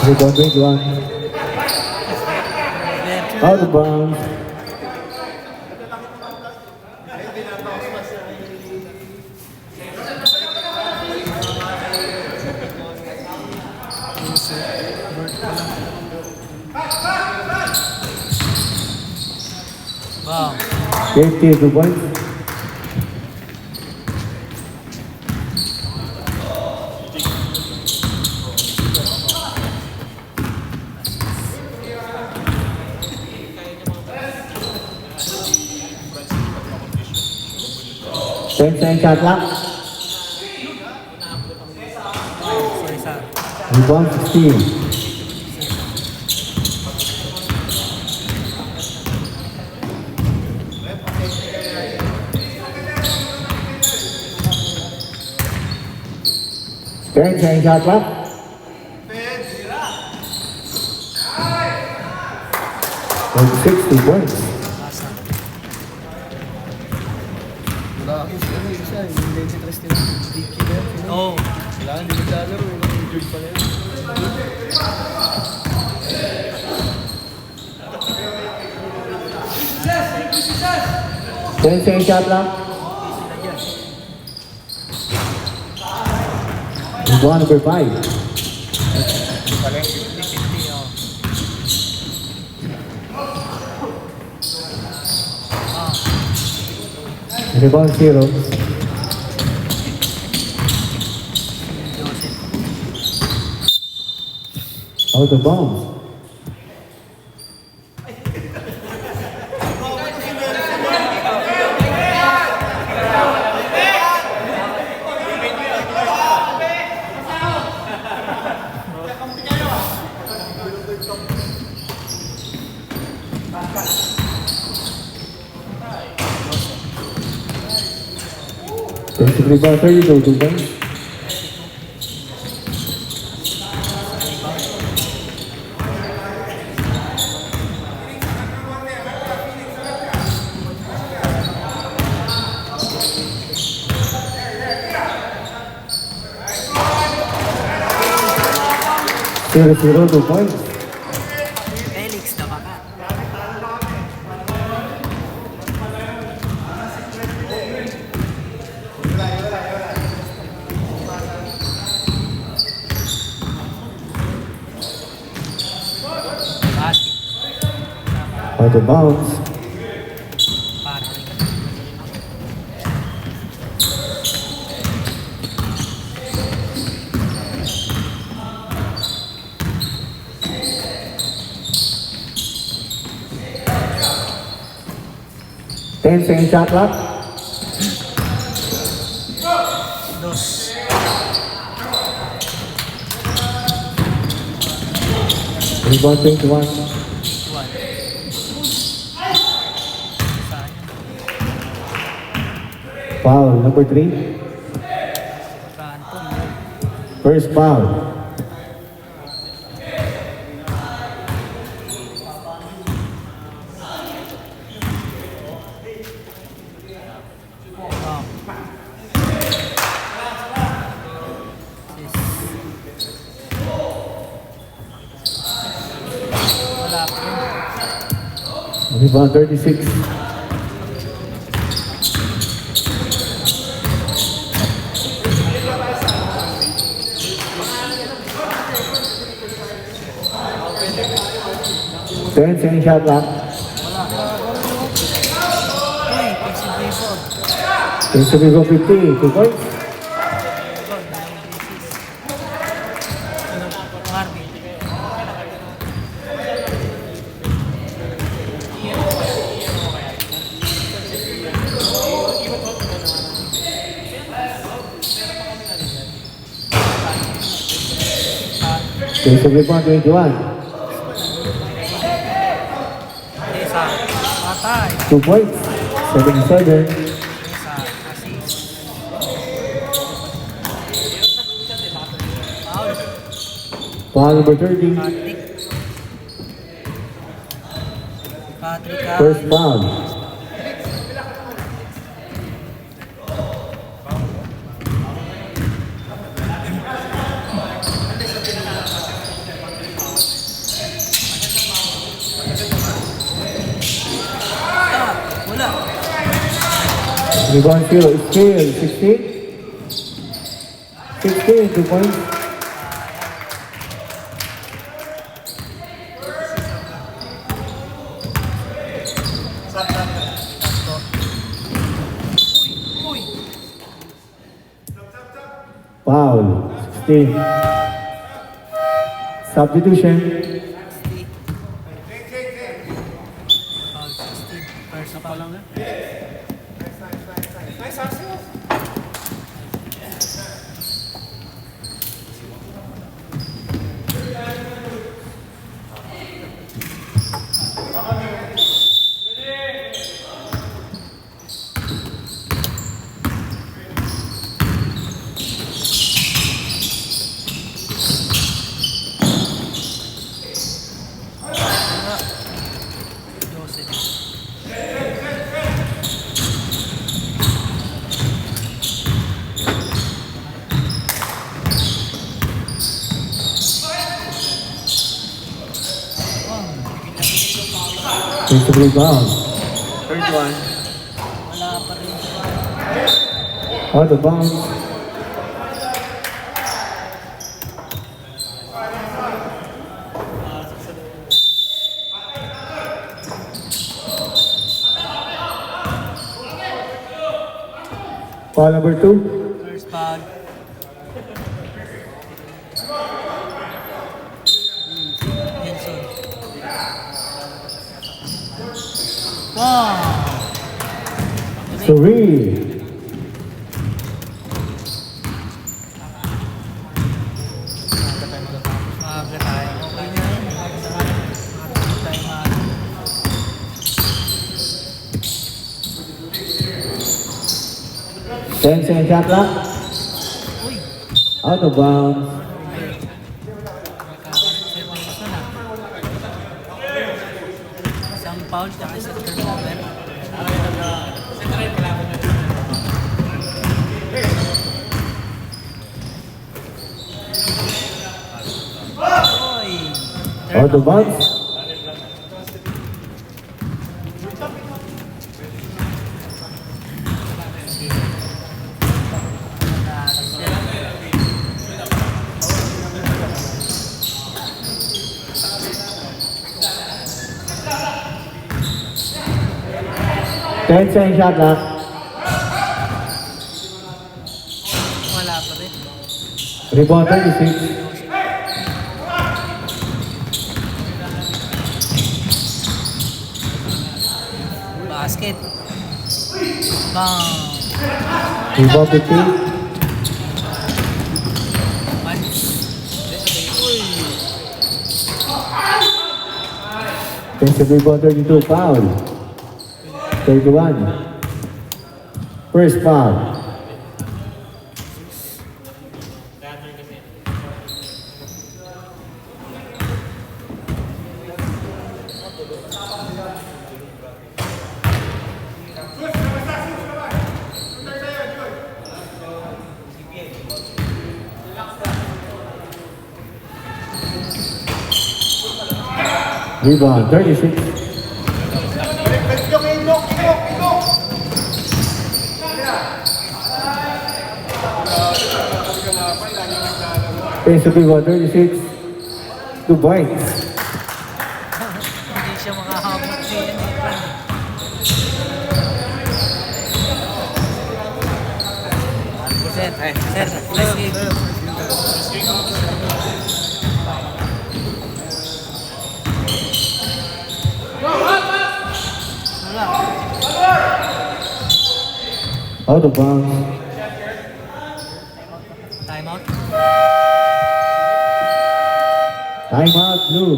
Rebound 21. Out of bounds. Wow. 52 points. Ten shot clock. Rebound 16. Ten shot clock. And 60 points. Oh. Kailangan din naglalaro. Injured pa rin. Ten shot clock. Rebound number 5. Rebound 0. Out of bounds. Rebound 32, 2 points. Zero, 2 points. Felix, tama ka. Out of bounds. Ten shot clock. Dos. Rebound 21. Foul number 3. First foul. Rebound 36. Ten shot clock. It's a big 50, 2 points. It's a big 21. 2 points. 7-7. Foul number 30. Patrick. First foul. Wala. Rebound zero. Scale 16. 16, 2 points. Uy. Foul 16. Substitution. Foul 16. First pa lang eh. Joseph. Defensive rebound. Third one. Wala pa rin. Out of bounds. Foul number 2. First foul. Nelson. Wow! 3. Maaga tayo. Okay na yun. Maaga tayo maaga. Ten second shot clock. Uy! Out of bounds. Nagkaka-reservation ah. Isang foul tsaka isang turnover. Oy! Out of bounds. Ten second shot clock. Wala pa rin. Rebound 36. Basket. Bang! Rebound 15. Punch. Uy! Defensive rebound 32. Foul. 31. First foul. Rebound 36. Defensive rebound 36. 2 points. Hindi siya makahabot kay Efran. Sir, let's give. Wala. Out of bounds. Timeout. Timeout, Blue.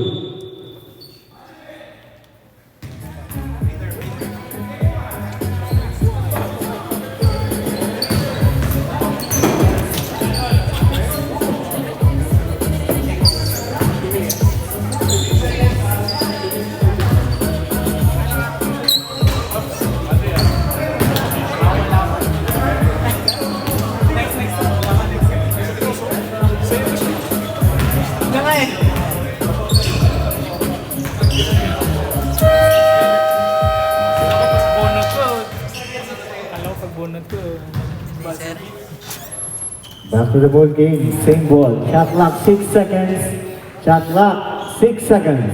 Nga nga eh. Bonot ko. Alam ko pag bonot ko. Sir. Back to the ball game. Same ball. Shot clock 6 seconds. Shot clock 6 seconds.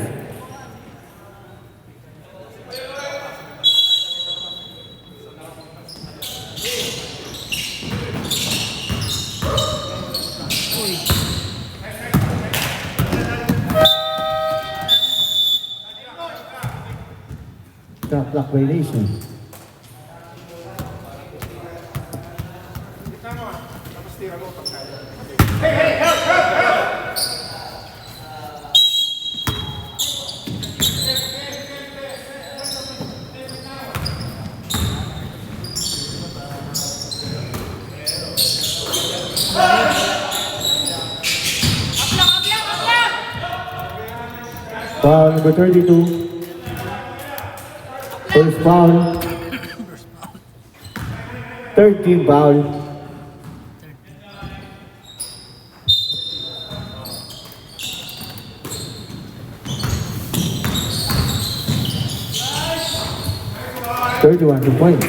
Shot clock violation. Foul number 32. First foul. Third team foul. Thirty-one to points.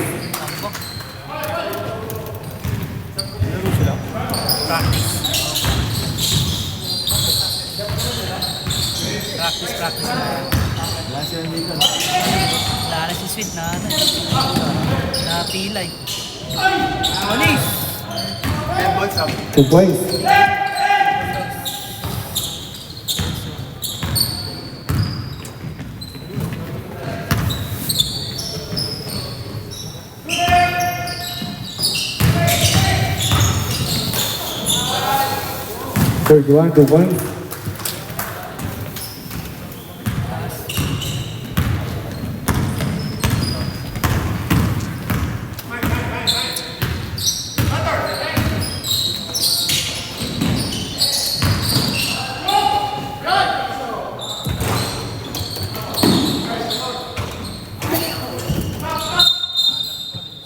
Practice na. Wala na si Sweet na ano. Na pilay. Onis! 2 points. Thirty-one to points.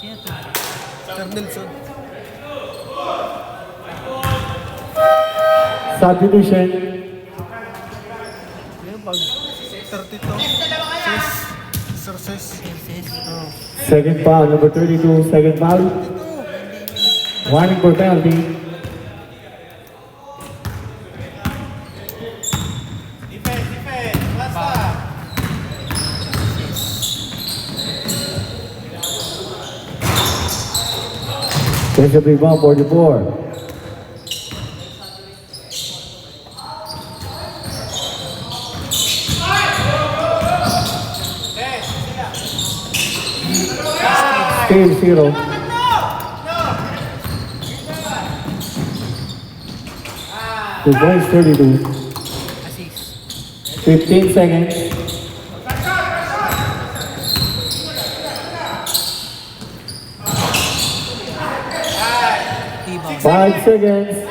Sino to? Nelson. Substitution. Yung pag 32. Sis. Sir Sis. Sis. Oh. Second foul number 32. Second foul. Warning for penalty. Defensive rebound 44. Still 0. Two points 32. Assist. 15 seconds. Rebound. 5 seconds.